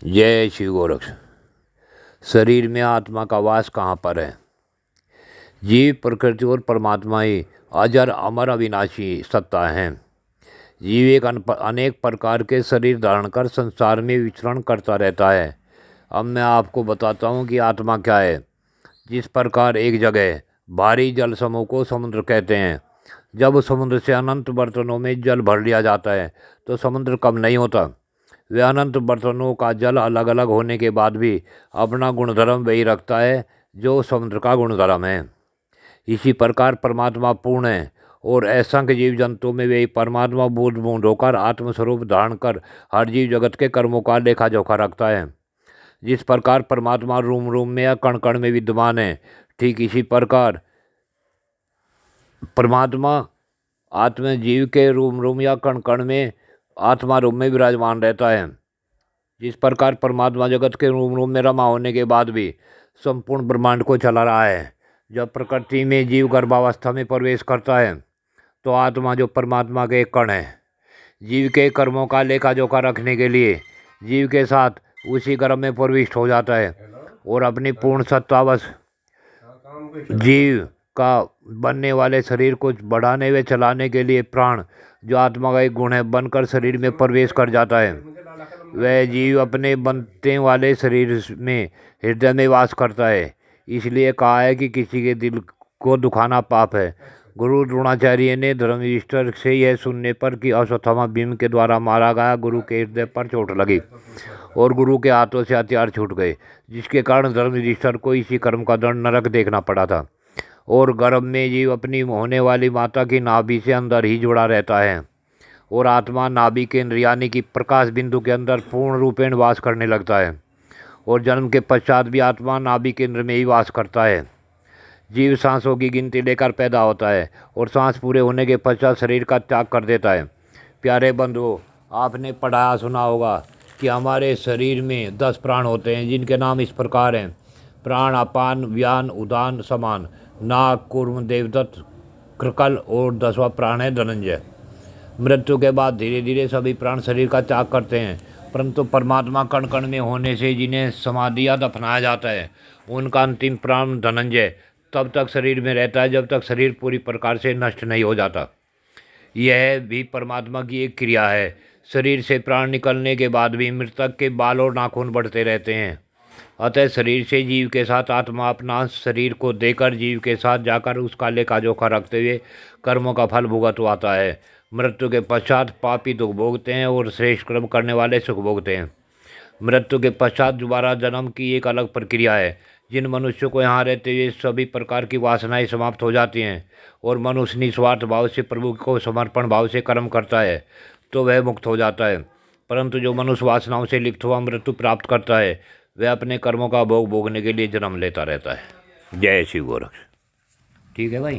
जय श्री गोरक्ष। शरीर में आत्मा का वास कहाँ पर है? जीव, प्रकृति और परमात्मा ही अजर अमर अविनाशी सत्ता हैं। जीव एक अनेक प्रकार के शरीर धारण कर संसार में विचरण करता रहता है। अब मैं आपको बताता हूँ कि आत्मा क्या है। जिस प्रकार एक जगह भारी जल समूह को समुद्र कहते हैं। जब समुद्र से अनंत बर्तनों में जल भर लिया जाता है तो समुद्र कम नहीं होता। वे अनंत बर्तनों का जल अलग अलग होने के बाद भी अपना गुणधर्म वही रखता है जो समुद्र का गुणधर्म है। इसी प्रकार परमात्मा पूर्ण है और असंख्य जीव जंतुओं में वही परमात्मा बूंद बूंद होकर आत्मस्वरूप धारण कर हर जीव जगत के कर्मों का लेखा जोखा रखता है। जिस प्रकार परमात्मा रूम रूम में या कण कण में विद्यमान है, ठीक इसी प्रकार परमात्मा आत्मा जीव के रूम रूम या कण कण में आत्मा रूप में विराजमान रहता है। जिस प्रकार परमात्मा जगत के रूम रूम में रमा होने के बाद भी संपूर्ण ब्रह्मांड को चला रहा है। जब प्रकृति में जीव गर्भावस्था में प्रवेश करता है तो आत्मा जो परमात्मा के एक कण है, जीव के कर्मों का लेखा जोखा रखने के लिए जीव के साथ उसी गर्भ में प्रविष्ट हो जाता है और अपनी पूर्ण सत्तावश जीव का बनने वाले शरीर को बढ़ाने व चलाने के लिए प्राण जो आत्मा का एक गुण है बनकर शरीर में प्रवेश कर जाता है। वह जीव अपने बनते वाले शरीर में हृदय में वास करता है। इसलिए कहा है कि किसी के दिल को दुखाना पाप है। गुरु द्रोणाचार्य ने धर्मयुधिष्ठिर से यह सुनने पर कि अश्वत्थामा भीम के द्वारा मारा गया गुरु के हृदय पर चोट लगी और गुरु के हाथों से हथियार छूट गए, जिसके कारण धर्मयुधिष्ठिर को इसी कर्म का दंड नरक देखना पड़ा था। और गर्भ में जीव अपनी होने वाली माता की नाभि से अंदर ही जुड़ा रहता है और आत्मा नाभि केंद्र यानी कि प्रकाश बिंदु के अंदर पूर्ण रूपेण वास करने लगता है और जन्म के पश्चात भी आत्मा नाभि केंद्र में ही वास करता है। जीव सांसों की गिनती लेकर पैदा होता है और सांस पूरे होने के पश्चात शरीर का त्याग कर देता है। प्यारे बंधुओं, आपने पढ़ाया सुना होगा कि हमारे शरीर में 10 प्राण होते हैं, जिनके नाम इस प्रकार हैं: प्राण, अपान, व्यान, उदान, समान, नाग, कूर्म, देवदत्त, कृकल और 10वां प्राण है धनंजय। मृत्यु के बाद धीरे धीरे सभी प्राण शरीर का त्याग करते हैं, परंतु परमात्मा कण कण में होने से जिन्हें समाधि या दफनाया जाता है, उनका अंतिम प्राण धनंजय तब तक शरीर में रहता है जब तक शरीर पूरी प्रकार से नष्ट नहीं हो जाता। यह भी परमात्मा की एक क्रिया है। शरीर से प्राण निकलने के बाद भी मृतक के बाल और नाखून बढ़ते रहते हैं। अतः शरीर से जीव के साथ आत्मा अपना शरीर को देकर जीव के साथ जाकर उसका लेखा जोखा रखते हुए कर्मों का फल भुगतवाता है। मृत्यु के पश्चात पापी दुख भोगते हैं और श्रेष्ठ कर्म करने वाले सुख भोगते हैं। मृत्यु के पश्चात दोबारा जन्म की एक अलग प्रक्रिया है। जिन मनुष्यों को यहाँ रहते हुए सभी प्रकार की वासनाएं समाप्त हो जाती हैं और मनुष्य निस्वार्थ भाव से प्रभु को समर्पण भाव से कर्म करता है तो वह मुक्त हो जाता है। परंतु जो मनुष्य वासनाओं से लिप्त हुआ मृत्यु प्राप्त करता है, वह अपने कर्मों का भोग भोगने के लिए जन्म लेता रहता है। जय श्री गोरक्ष। ठीक है भाई।